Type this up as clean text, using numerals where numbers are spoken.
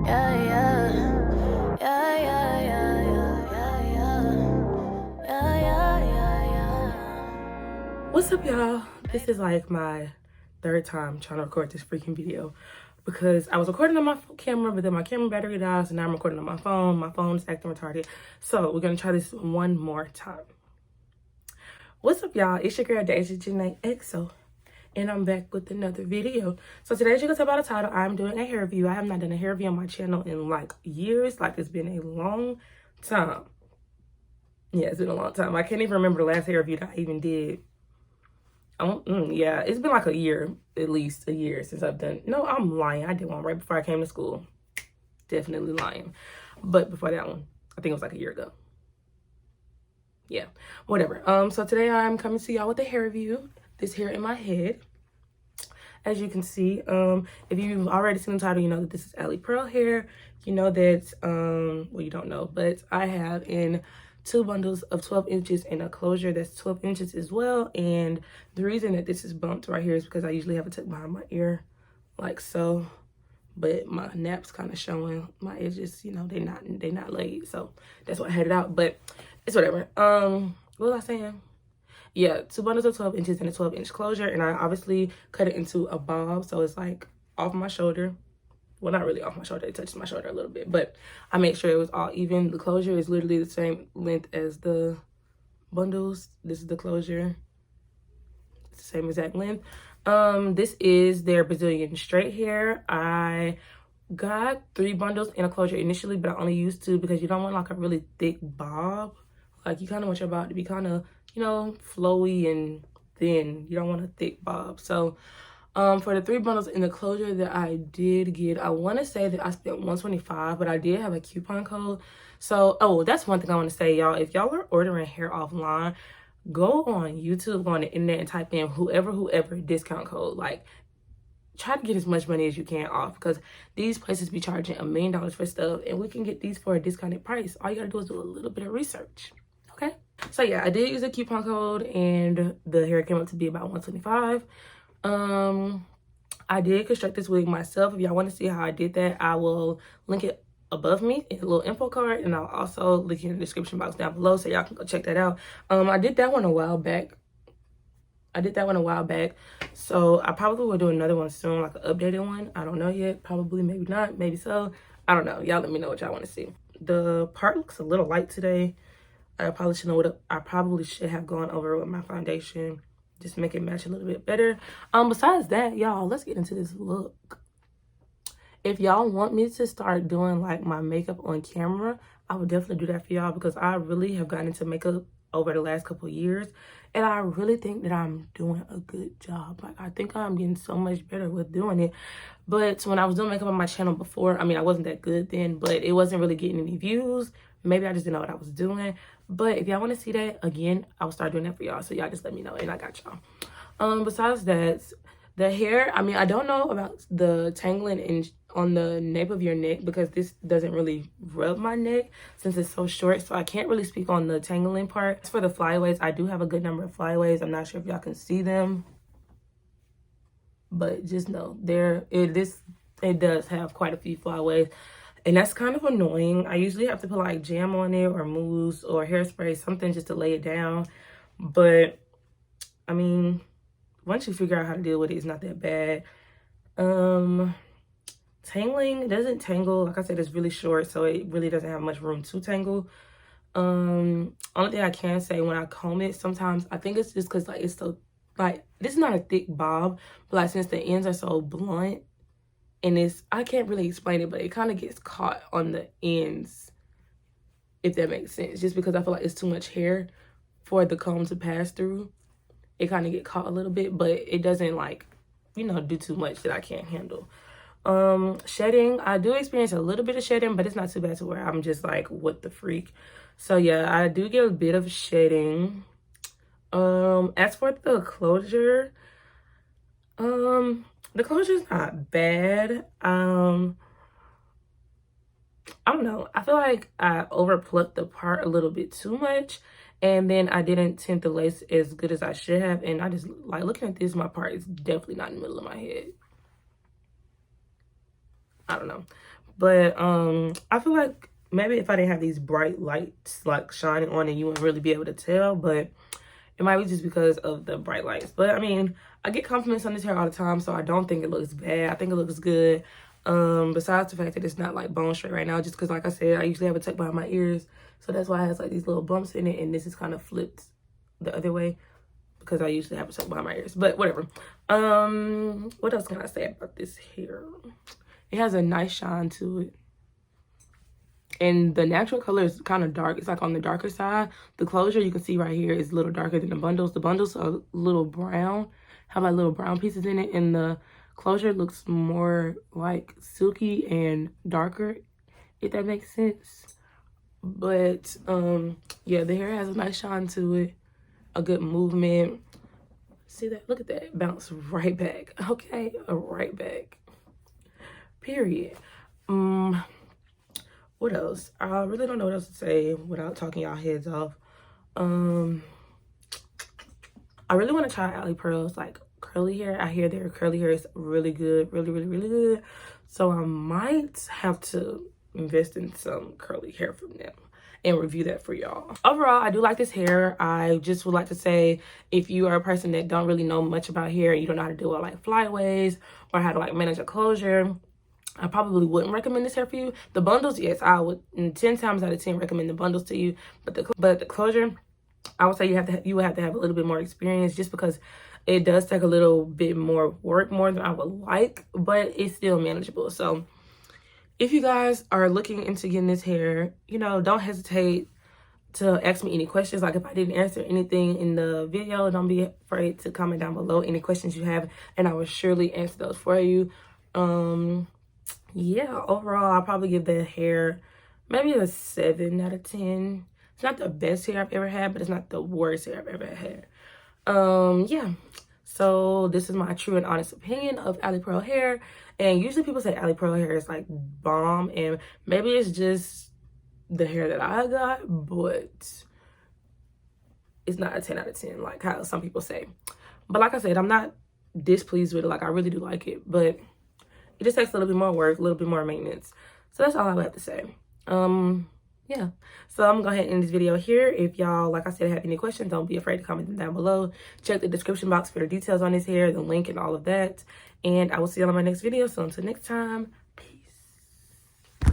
Yeah, yeah. Yeah, yeah, yeah, yeah, yeah, yeah. Yeah, yeah, yeah, yeah. What's up, y'all? This is like my third time trying to record this freaking video because I was recording on my camera, but then my camera battery died, so now I'm recording on my phone. My phone's acting retarded. So we're gonna try this one more time. What's up, y'all? It's your girl, Deja Janae EXO, and I'm back with another video. So today, as you can tell by the title, I'm doing a hair review. I have not done a hair review on my channel in like years. Like, it's been a long time. Yeah, it's been a long time. I can't even remember the last hair review that I even did. Yeah, it's been like a year, at least a year since I've done. No, I'm lying. I did one right before I came to school. Definitely lying. But before that one, I think it was like a year ago. Yeah, whatever. So today I'm coming to y'all with a hair review. This hair in my head. As you can see, if you've already seen the title, you know that this is Alipearl hair. You know that, well, you don't know, but I have in 2 bundles of 12 inches and a closure that's 12 inches as well. And the reason that this is bumped right here is because I usually have it tucked behind my ear like so, but my nap's kind of showing. My edges, you know, they not laid, so that's why I had it out, but it's whatever. What was I saying? Yeah, 2 bundles of 12 inches and a 12-inch closure, and I obviously cut it into a bob, so it's like off my shoulder. Well, not really off my shoulder, it touches my shoulder a little bit, but I made sure it was all even. The closure is literally the same length as the bundles. This is the closure. It's the same exact length. This is their Brazilian straight hair. I got 3 bundles in a closure initially, but I only used 2 because you don't want like a really thick bob. Like, you kind of want your bob to be kind of, you know, flowy and thin. You don't want a thick bob. So for the 3 bundles in the closure that I did get, I want to say that I spent $125, but I did have a coupon code. So, oh, that's one thing I want to say, y'all. If y'all are ordering hair offline, go on YouTube, go on the internet, and type in whoever discount code. Like, try to get as much money as you can off, because these places be charging $1 million for stuff, and we can get these for a discounted price. All you gotta do is do a little bit of research. Okay, so yeah, I did use a coupon code, and the hair came up to be about $125. I did construct this wig myself. If y'all want to see how I did that, I will link it above me in a little info card, and I'll also link it in the description box down below, so y'all can go check that out. I did that one a while back. So I probably will do another one soon, like an updated one. I don't know yet. Probably, maybe not, maybe so. I don't know. Y'all let me know what y'all want to see. The part looks a little light today. I probably should have gone over it with my foundation, just make it match a little bit better. Besides that, y'all, let's get into this look. If y'all want me to start doing like my makeup on camera, I would definitely do that for y'all, because I really have gotten into makeup over the last couple of years, and I really think that I'm doing a good job. Like, I think I'm getting so much better with doing it. But when I was doing makeup on my channel before, I mean, I wasn't that good then, but it wasn't really getting any views. Maybe I just didn't know what I was doing. But if y'all want to see that again, I'll start doing that for y'all. So y'all just let me know, and I got y'all. Besides that, the hair, I mean, I don't know about the tangling on the nape of your neck, because this doesn't really rub my neck since it's so short, so I can't really speak on the tangling part. As for the flyaways, I do have a good number of flyaways. I'm not sure if y'all can see them, but just know it does have quite a few flyaways, and that's kind of annoying. I usually have to put like jam on it or mousse or hairspray, something just to lay it down. But I mean, once you figure out how to deal with it, it's not that bad. Tangling, it doesn't tangle. Like I said, it's really short, so it really doesn't have much room to tangle. Only thing I can say, when I comb it, sometimes I think it's just because like it's so, like, this is not a thick bob, but like since the ends are so blunt, and I can't really explain it, but it kind of gets caught on the ends, if that makes sense. Just because I feel like it's too much hair for the comb to pass through, it kind of get caught a little bit, but it doesn't, like, you know, do too much that I can't handle. Shedding, I do experience a little bit of shedding, but it's not too bad to where I'm just like, what the freak. So yeah, I do get a bit of shedding. As for the closure, the closure's not bad. I don't know, I feel like I overplucked the part a little bit too much, and then I didn't tint the lace as good as I should have, and I just, like, looking at this, my part is definitely not in the middle of my head. I don't know. But I feel like maybe if I didn't have these bright lights like shining on it, you wouldn't really be able to tell. But it might be just because of the bright lights. But I mean, I get compliments on this hair all the time, so I don't think it looks bad. I think it looks good. Besides the fact that it's not like bone straight right now, just because like I said, I usually have it tucked behind my ears. So that's why it has like these little bumps in it, and this is kind of flipped the other way because I usually have it tucked behind my ears. But whatever. What else can I say about this hair? It has a nice shine to it. And the natural color is kind of dark. It's like on the darker side. The closure you can see right here is a little darker than the bundles. The bundles are a little brown, have like little brown pieces in it. And the closure looks more like silky and darker, if that makes sense. But yeah, the hair has a nice shine to it, a good movement. See that? Look at that. Bounce right back. Okay, right back. Period. What else? I really don't know what else to say without talking y'all heads off. I really want to try Alipearl's like curly hair. I hear their curly hair is really good, really good. So I might have to invest in some curly hair from them and review that for y'all. Overall, I do like this hair. I just would like to say, if you are a person that don't really know much about hair, you don't know how to do it like flyaways or how to like manage a closure, I probably wouldn't recommend this hair for you. The bundles, yes, I would 10 times out of 10 recommend the bundles to you. But the closure, I would say you would have to have a little bit more experience, just because it does take a little bit more work, more than I would like, but it's still manageable. So if you guys are looking into getting this hair, you know, don't hesitate to ask me any questions. Like if I didn't answer anything in the video, don't be afraid to comment down below any questions you have, and I will surely answer those for you. Yeah, overall, I'll probably give the hair maybe a 7 out of 10. It's not the best hair I've ever had, but it's not the worst hair I've ever had. Yeah. So this is my true and honest opinion of Alipearl hair. And usually people say Alipearl hair is like bomb, and maybe it's just the hair that I got, but it's not a 10 out of 10 like how some people say. But like I said, I'm not displeased with it. Like I really do like it, but it just takes a little bit more work, a little bit more maintenance. So that's all I would have to say. Yeah. So I'm gonna go ahead and end this video here. If y'all, like I said, have any questions, don't be afraid to comment them down below. Check the description box for the details on this hair, the link and all of that. And I will see y'all in my next video. So until next time, peace.